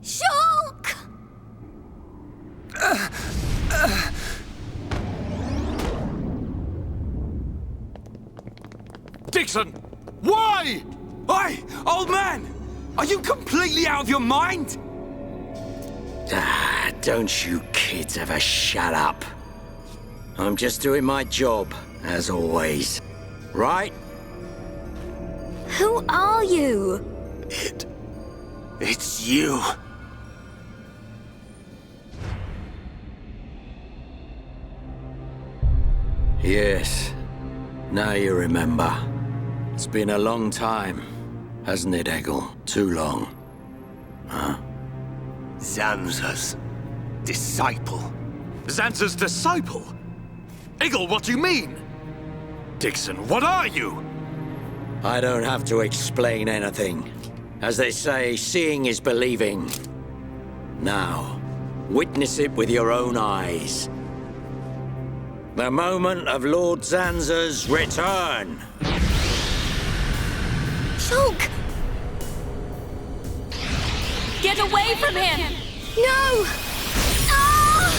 Shulk! Dixon! Why? Oi, old man! Are you completely out of your mind? Don't you kids ever shut up. I'm just doing my job, as always. Right? Who are you? It's you. Yes. Now you remember. It's been a long time, hasn't it, Eggle? Too long. Huh? Zanza's disciple. Zanza's disciple? Eggle, what do you mean? Dixon, what are you? I don't have to explain anything. As they say, seeing is believing. Now, witness it with your own eyes. The moment of Lord Zanza's return. Shulk! Get away from him! No! Ah!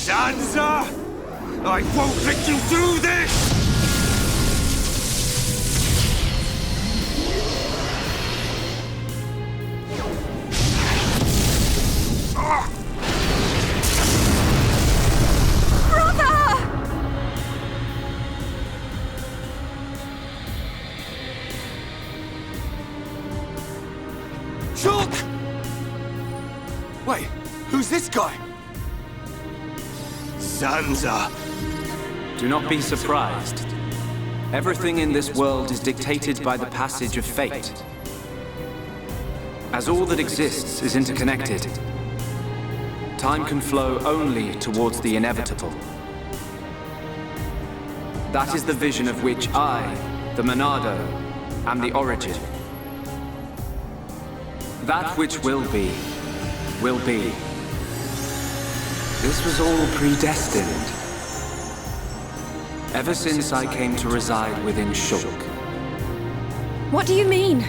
Zanza! I won't let you do this! Shulk! Wait, who's this guy? Zanza. Do not be surprised. Everything in this world is dictated by the passage of fate. As all that exists is interconnected, time can flow only towards the inevitable. That is the vision of which I, the Monado, am the origin. That which will be, will be. This was all predestined. Ever since I came to reside within Shulk. What do you mean?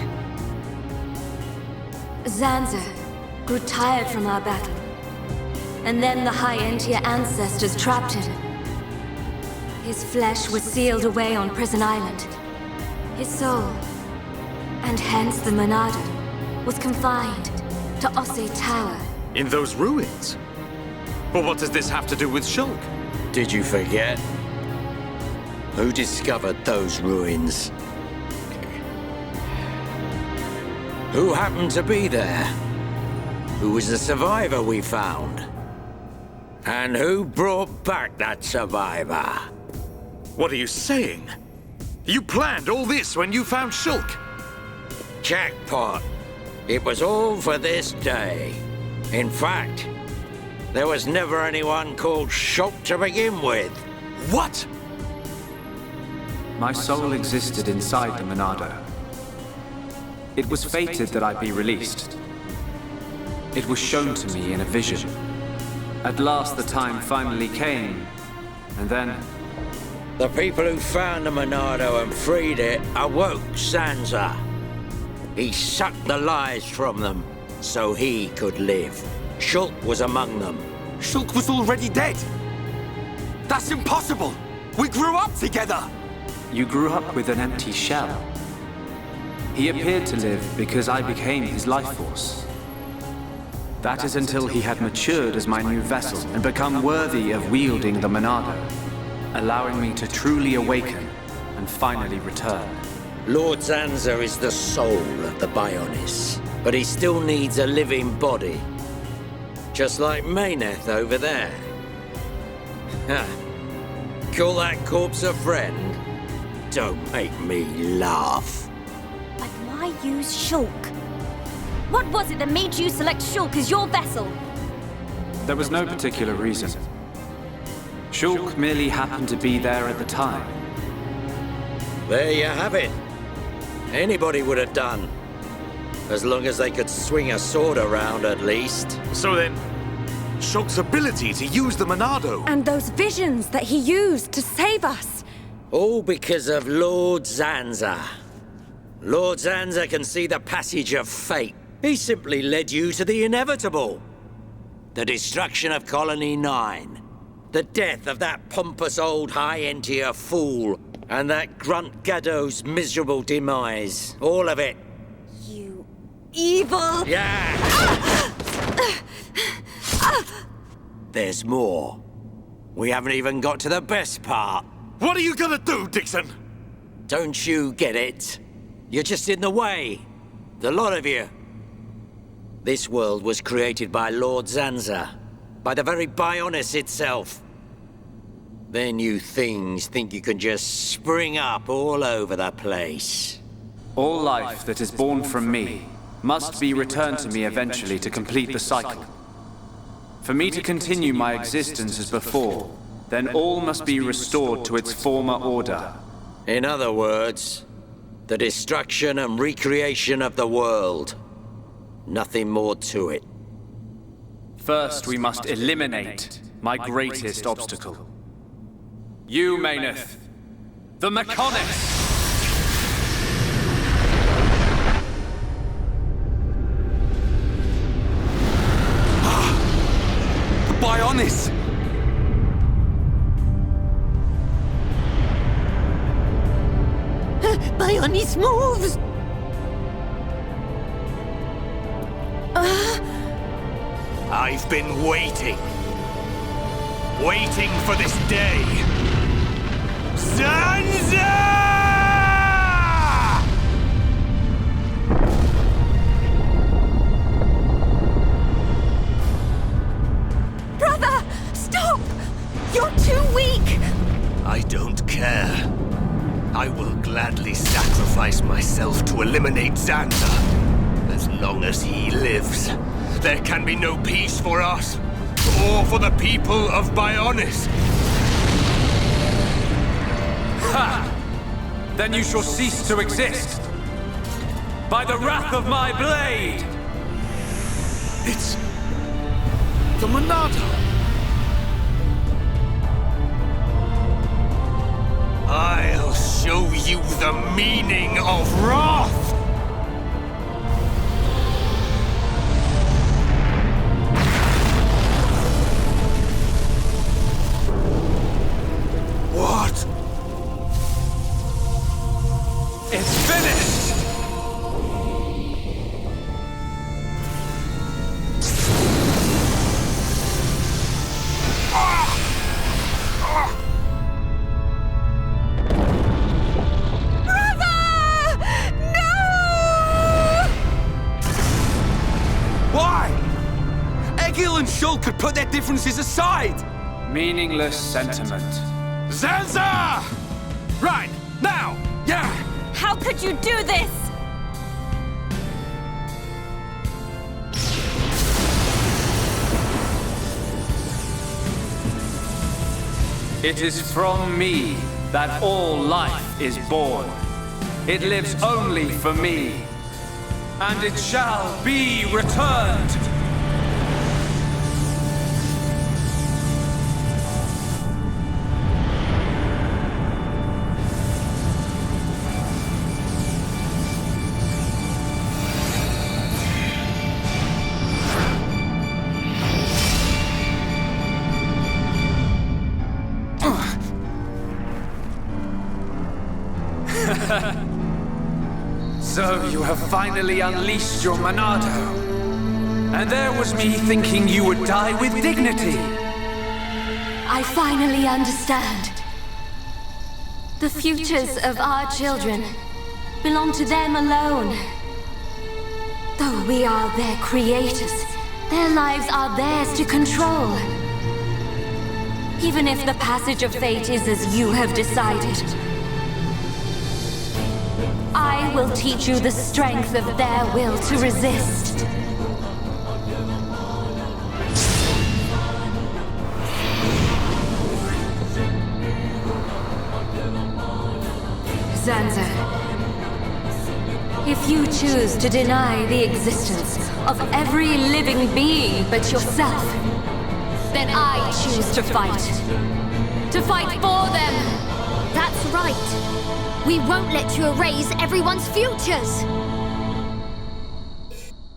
Zanza grew tired from our battle. And then the High Entia ancestors trapped him. His flesh was sealed away on Prison Island. His soul, and hence the Monado, was confined to Osse Tower. In those ruins? But what does this have to do with Shulk? Did you forget? Who discovered those ruins? Who happened to be there? Who was the survivor we found? And who brought back that survivor? What are you saying? You planned all this when you found Shulk? Jackpot. It was all for this day. In fact, there was never anyone called Shulk to begin with. What? My soul existed inside the Monado. It was fated that I be released. It was shown to me in a vision. At last the time finally came, and then... The people who found the Monado and freed it awoke Zanza. He sucked the lives from them, so he could live. Shulk was among them. Shulk was already dead! That's impossible! We grew up together! You grew up with an empty shell. He appeared to live because I became his life force. That is until he had matured as my new vessel and become worthy of wielding the Monado, allowing me to truly awaken and finally return. Lord Zanza is the soul of the Bionis, but he still needs a living body. Just like Mayneth over there. Ha! Call that corpse a friend? Don't make me laugh. But why use Shulk? What was it that made you select Shulk as your vessel? There was no particular reason. Shulk merely happened to be there at the time. There you have it. Anybody would have done. As long as they could swing a sword around, at least. So then, Shulk's ability to use the Monado... And those visions that he used to save us. All because of Lord Zanza. Lord Zanza can see the passage of fate. He simply led you to the inevitable. The destruction of Colony 9. The death of that pompous old high-entier fool. And that grunt Gaddo's miserable demise. All of it. You evil... Yeah! There's more. We haven't even got to the best part. What are you gonna do, Dixon? Don't you get it? You're just in the way. The lot of you. This world was created by Lord Zanza. By the very Bionis itself. Then you things think you can just spring up all over the place. All life that is born from me must be returned to me eventually to complete the cycle. For me to continue my existence as before, then all must be restored to its former order. In other words, the destruction and recreation of the world. Nothing more to it. First, we must eliminate my greatest obstacle. You, Mayneth, the Mechonis! The Bionis! Bionis moves! I've been waiting. Waiting for this day. Zanza! Brother! Stop! You're too weak! I don't care. I will gladly sacrifice myself to eliminate Zanza. As long as he lives, there can be no peace for us, or for the people of Bionis. Ha! Then you shall cease to exist. By the wrath of my blade! It's... the Monado. I'll show you the meaning of wrath! What? It's finished! Why? Egil and Shul could put their differences aside! Meaningless sentiment. Zanza! Right, now! Yeah! How could you do this? It is from me that all life is born. It lives only for me. And it shall be returned. So you have finally unleashed your Monado. And there was me thinking you would die with dignity. I finally understand. The futures of our children belong to them alone. Though we are their creators, their lives are theirs to control. Even if the passage of fate is as you have decided, I will teach you the strength of their will to resist. Zanza, if you choose to deny the existence of every living being but yourself, then I choose to fight. To fight for them! That's right. We won't let you erase everyone's futures.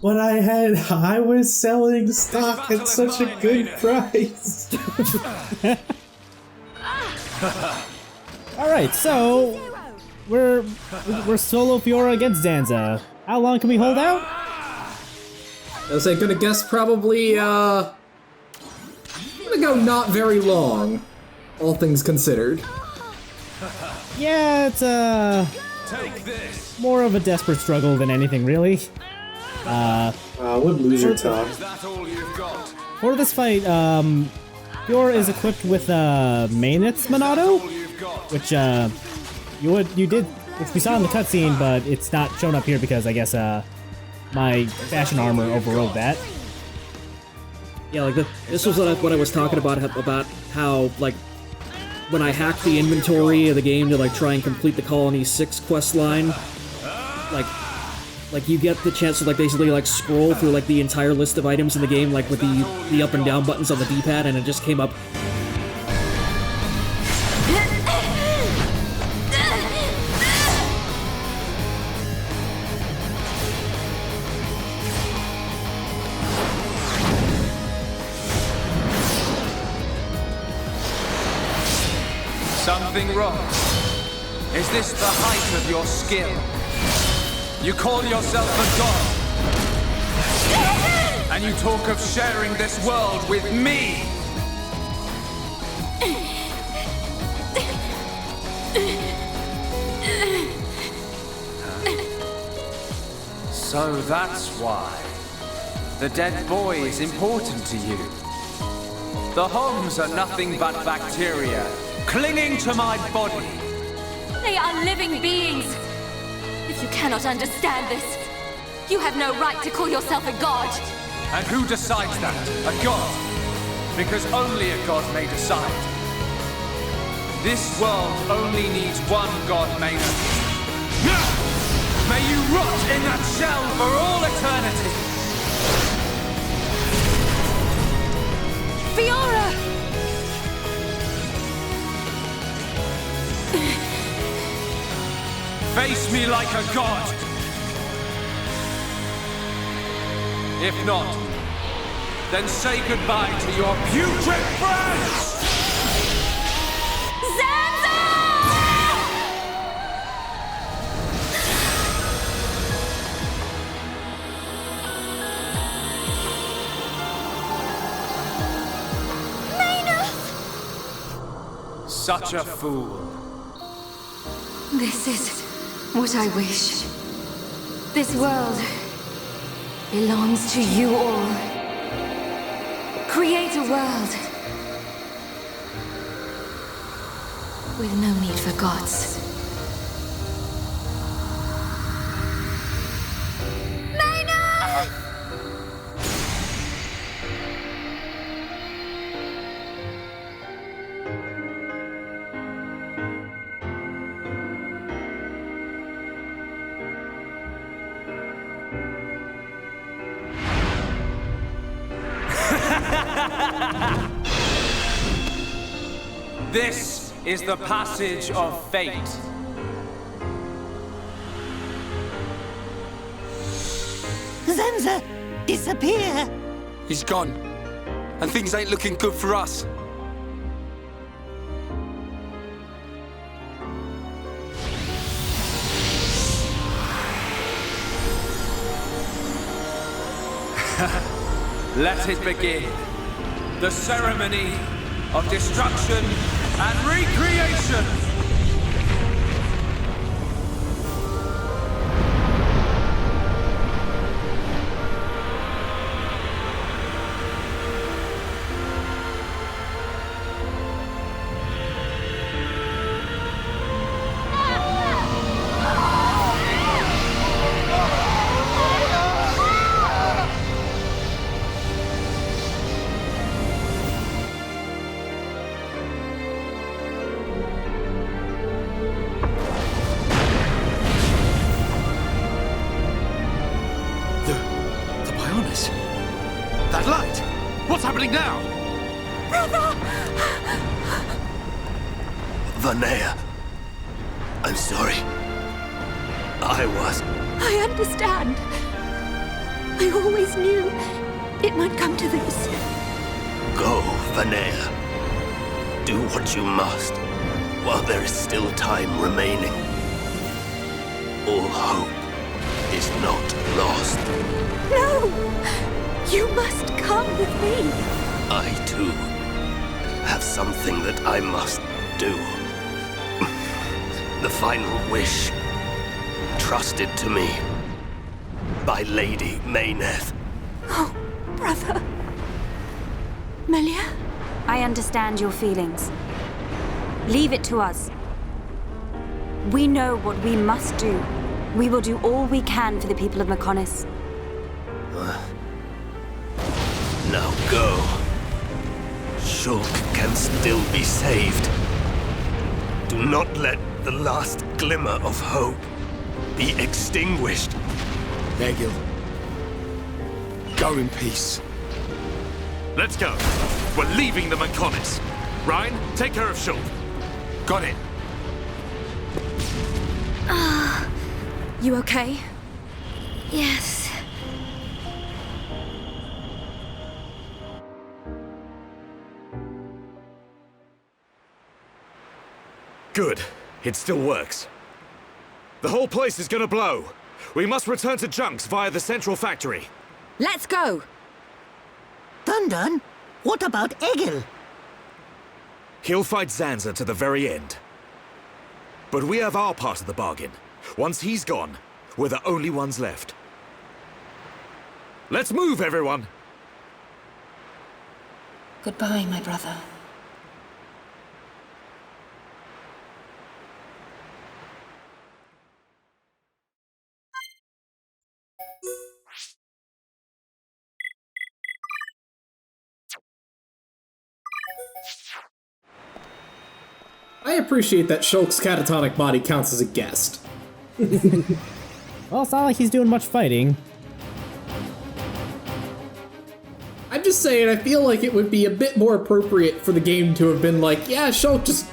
But I was selling stock at such a good price. All right, so we're solo Fiora against Zanza. How long can we hold out? I was gonna guess probably I'm gonna go not very long, all things considered. Yeah, it's more of a desperate struggle than anything really. What loser talk. For this fight, Fiora is equipped with Mainet's Monado, which which we saw in the cutscene, but it's not shown up here because I guess my fashion armor overrode that. Yeah, like this was what I was talking about how like when I hacked the inventory of the game to like try and complete the Colony 6 quest line, like you get the chance to like basically like scroll through like the entire list of items in the game like with the up and down buttons on the D-pad, and it just came up. Something wrong? Is this the height of your skill? You call yourself a god, and you talk of sharing this world with me! So that's why. The dead boy is important to you. The Homs are nothing but bacteria, clinging to my body. They are living beings. If you cannot understand this, you have no right to call yourself a god. And who decides that? A god? Because only a god may decide. This world only needs one god, Maynard. May you rot in that shell for all eternity! Fiora! Face me like a god! If not, then say goodbye to your putrid friends! Zanza! Such a fool. This is what I wish. This world belongs to you all. Create a world with no need for gods. This is the passage of fate. Zanza, disappear! He's gone, and things ain't looking good for us. Let it begin. The ceremony of destruction and recreation! That light! What's happening now? Brother! Vanea. I'm sorry. I I understand. I always knew it might come to this. Go, Vanea. Do what you must, while there is still time remaining. All hope is not lost. No! You must come with me. I, too, have something that I must do. The final wish, trusted to me by Lady Mayneth. Oh, brother. Melia? I understand your feelings. Leave it to us. We know what we must do. We will do all we can for the people of Mechonis. Now go. Shulk can still be saved. Do not let the last glimmer of hope be extinguished. Egil, go in peace. Let's go. We're leaving the Mechonis. Ryan, take care of Shulk. Got it. You okay? Yes. Good. It still works. The whole place is gonna blow. We must return to Junks via the central factory. Let's go! Dun, what about Egil? He'll fight Zanza to the very end. But we have our part of the bargain. Once he's gone, we're the only ones left. Let's move, everyone! Goodbye, my brother. I appreciate that Shulk's catatonic body counts as a guest. Well, it's not like he's doing much fighting. I'm just saying, I feel like it would be a bit more appropriate for the game to have been like, yeah, Shulk just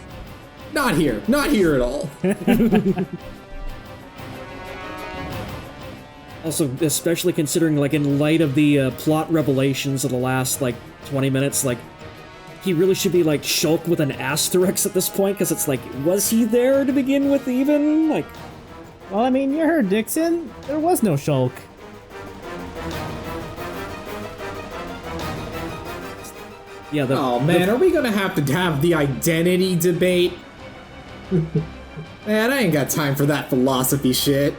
not here at all. Also, especially considering, like, in light of the plot revelations of the last, like, 20 minutes, like, he really should be, like, Shulk with an asterisk at this point, because it's like, was he there to begin with, even? Like, Well, I mean, you heard Dixon. There was no Shulk. yeah, Oh man, are we gonna have to have the identity debate? Man, I ain't got time for that philosophy shit.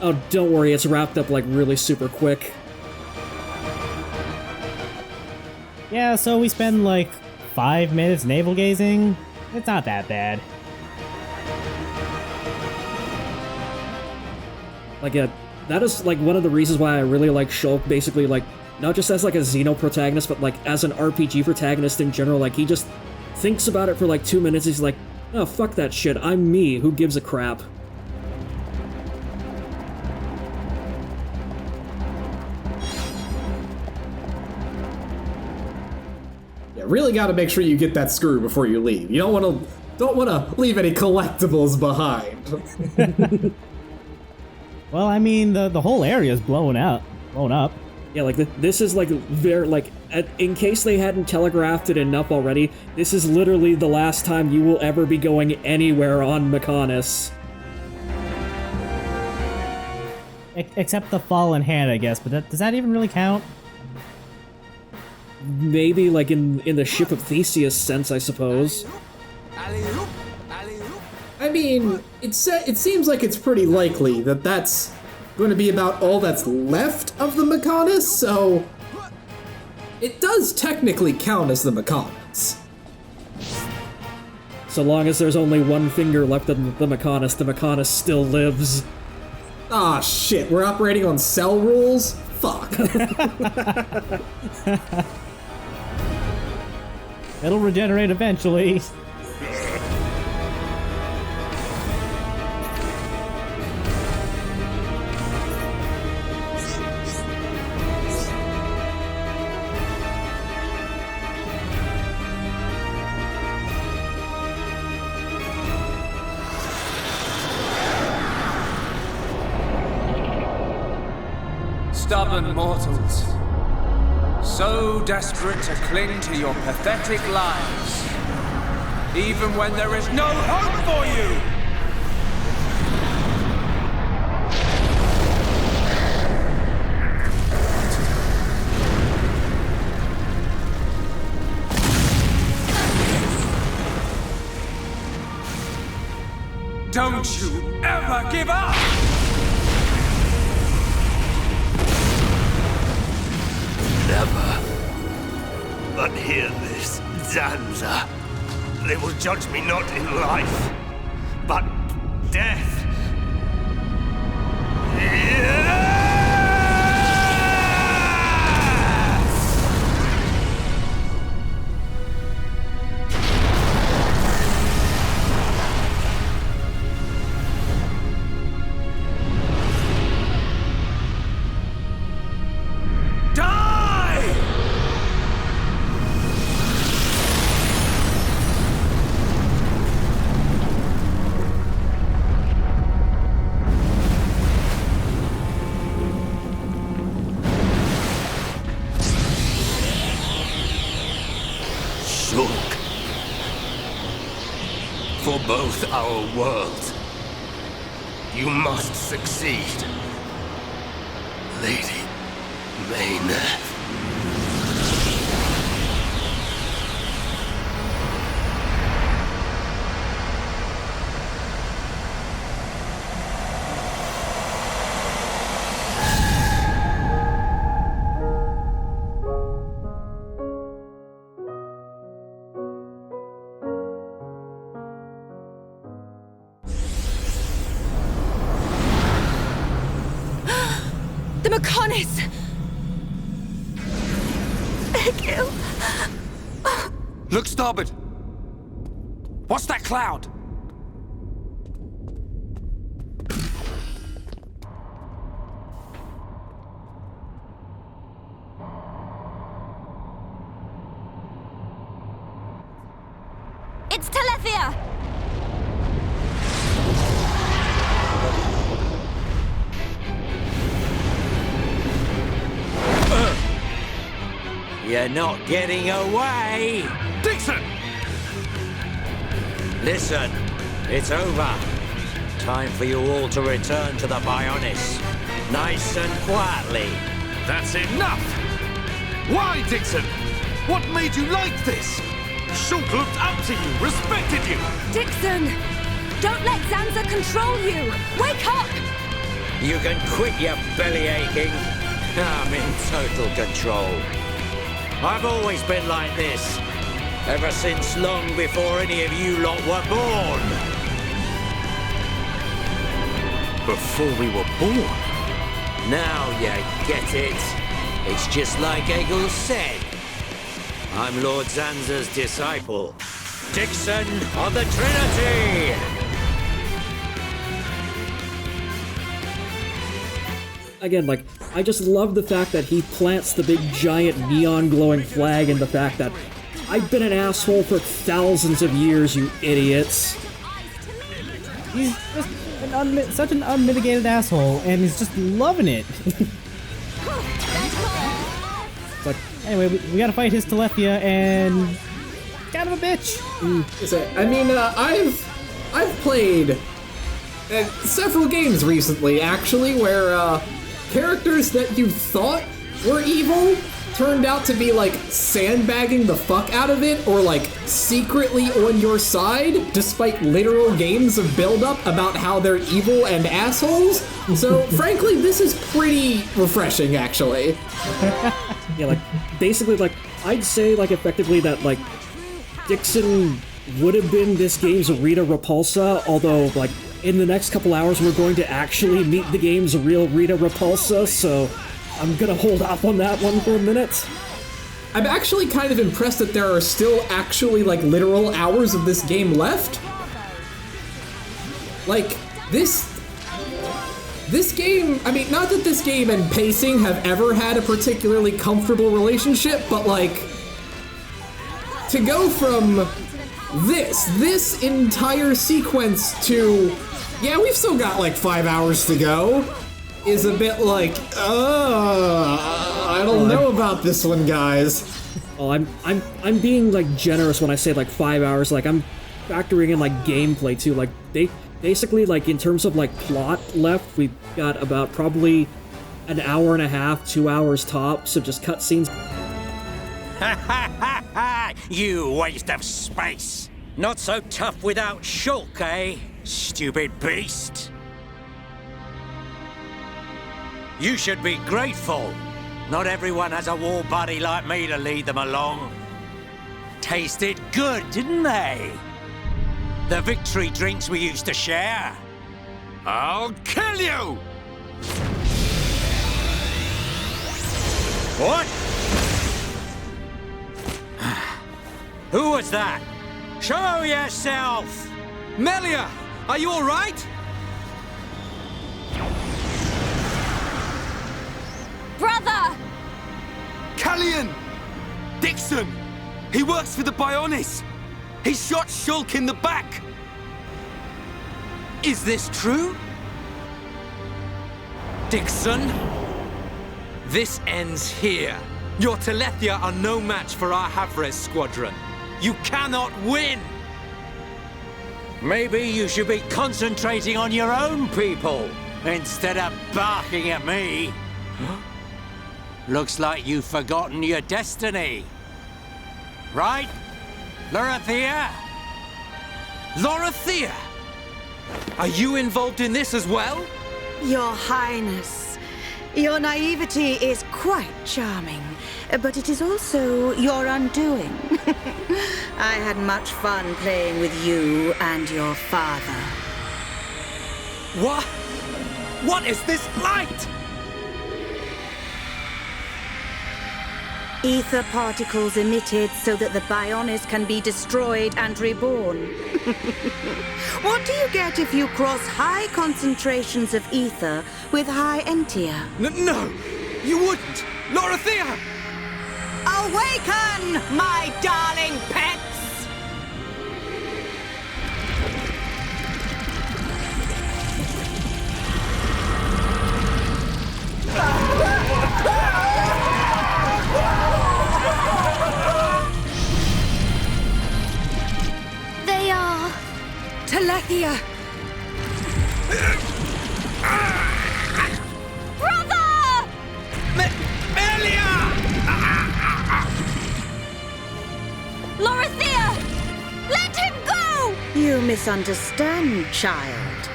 Oh, don't worry, it's wrapped up, like, really super quick. Yeah, so we spend like 5 minutes navel gazing. It's not that bad. Like, that is, like, one of the reasons why I really like Shulk, basically, like, not just as, like, a Xeno protagonist, but, like, as an RPG protagonist in general. Like, he just thinks about it for, like, 2 minutes, he's like, oh, fuck that shit, I'm me, who gives a crap? Yeah, really gotta make sure you get that screw before you leave. You don't wanna leave any collectibles behind. Well, I mean, the whole area is blown up. Yeah, like, this is, like, very, like, in case they hadn't telegraphed it enough already, this is literally the last time you will ever be going anywhere on Mechonis. Except the fallen hand, I guess, but does that even really count? Maybe, like, in the Ship of Theseus sense, I suppose. I mean, it seems like it's pretty likely that that's going to be about all that's left of the Mechonis, so it does technically count as the Mechonis. So long as there's only one finger left of the Mechonis still lives. Ah, shit, we're operating on cell rules? Fuck. It'll regenerate eventually. Stop stubborn mortals. So desperate to cling to your pathetic lives, even when there is no hope for you! Don't you ever give up! Never. But hear this, Zanza. They will judge me not in life, but death. For both our worlds, you must succeed, Lady Mayneth. The Mechonis! Egil! Look starboard! What's that cloud? It's Telethia! You're not getting away! Dixon! Listen, it's over. Time for you all to return to the Bionis. Nice and quietly. That's enough! Why, Dixon? What made you like this? Shulk looked up to you, respected you! Dixon! Don't let Zanza control you! Wake up! You can quit your belly aching. I'm in total control. I've always been like this, ever since long before any of you lot were born. Before we were born? Now you get it. It's just like Egil said. I'm Lord Zanza's disciple, Dixon of the Trinity! Again, like, I just love the fact that he plants the big giant neon glowing flag and the fact that I've been an asshole for thousands of years, you idiots. He's just such an unmitigated asshole, and he's just loving it. But anyway, we gotta fight his Telethia, and kind of a bitch. I mean, I've played several games recently, actually, where characters that you thought were evil turned out to be like sandbagging the fuck out of it, or like secretly on your side, despite literal games of build-up about how they're evil and assholes. So frankly, this is pretty refreshing, actually. Yeah, like, basically, like, I'd say, like, effectively that, like, Dixon would have been this game's Rita Repulsa, although, like, in the next couple hours we're going to actually meet the game's real Rita Repulsa, so I'm gonna hold off on that one for a minute. I'm actually kind of impressed that there are still actually, like, literal hours of this game left. Like, this game, I mean, not that this game and pacing have ever had a particularly comfortable relationship, but, like, to go from this entire sequence to, yeah, we've still got, like, 5 hours to go, is a bit like, I don't know about this one, guys. Oh, I'm being like generous when I say like 5 hours. Like I'm factoring in like gameplay too. Like they basically like in terms of like plot left, we've got about probably an hour and a half, 2 hours tops of just cutscenes. You waste of space. Not so tough without Shulk, eh? Stupid beast. You should be grateful. Not everyone has a war buddy like me to lead them along. Tasted good, didn't they? The victory drinks we used to share. I'll kill you! What? Who was that? Show yourself! Melia, are you all right? Brother! Callian! Dixon! He works for the Bionis! He shot Shulk in the back! Is this true? Dixon? This ends here. Your Telethia are no match for our Havres squadron. You cannot win! Maybe you should be concentrating on your own people instead of barking at me. Looks like you've forgotten your destiny. Right, Lorithia? Lorithia! Are you involved in this as well? Your Highness, your naivety is quite charming, but it is also your undoing. I had much fun playing with you and your father. What? What is this light? Ether particles emitted so that the Bionis can be destroyed and reborn. What do you get if you cross high concentrations of ether with high entia? No, you wouldn't! Lorithia! Awaken, my darling pets! They are... Telethia! Brother! Melia! Lorithia! Let him go! You misunderstand, child.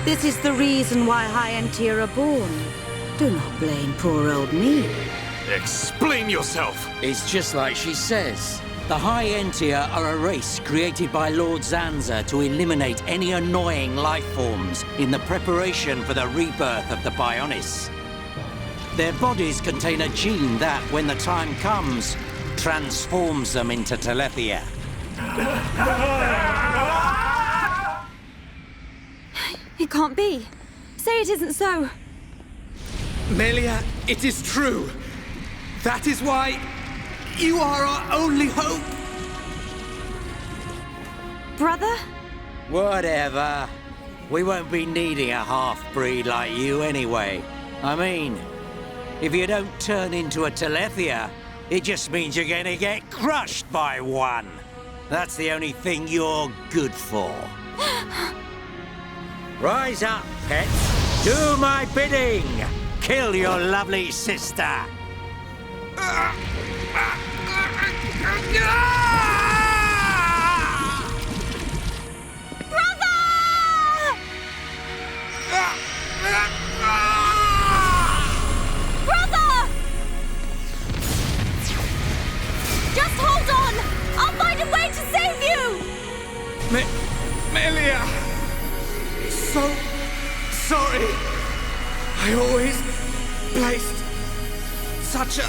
This is the reason why high entia are born. Do not blame poor old me. Explain yourself! It's just like she says. The High Entia are a race created by Lord Zanza to eliminate any annoying life forms in the preparation for the rebirth of the Bionis. Their bodies contain a gene that, when the time comes, transforms them into Telethia. It can't be. Say it isn't so. Melia, it is true. That is why you are our only hope. Brother? Whatever. We won't be needing a half-breed like you anyway. I mean, if you don't turn into a Telethia, it just means you're gonna get crushed by one. That's the only thing you're good for. Rise up, pets. Do my bidding. Kill your lovely sister. Brother! Just hold on! I'll find a way to save you! Melia! So sorry. I always placed such a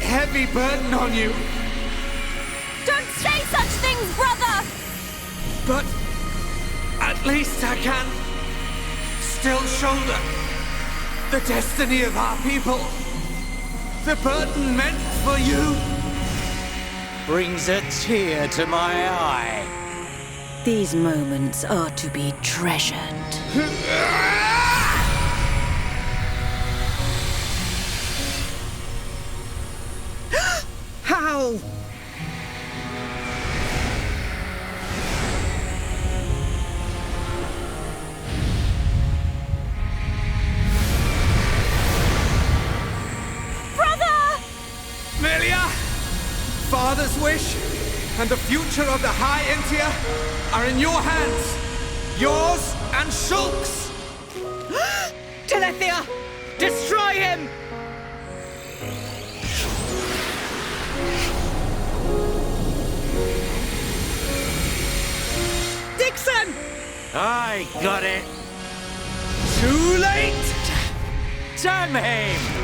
heavy burden on you. Don't say such things, brother! But at least I can still shoulder the destiny of our people. The burden meant for you brings a tear to my eye. These moments are to be treasured. battle! Melia! Father's wish and the future of the High Entia are in your hands. Yours and Shulk's! Telethia! Destroy him! Dixon! I got it. Too late! Damn him!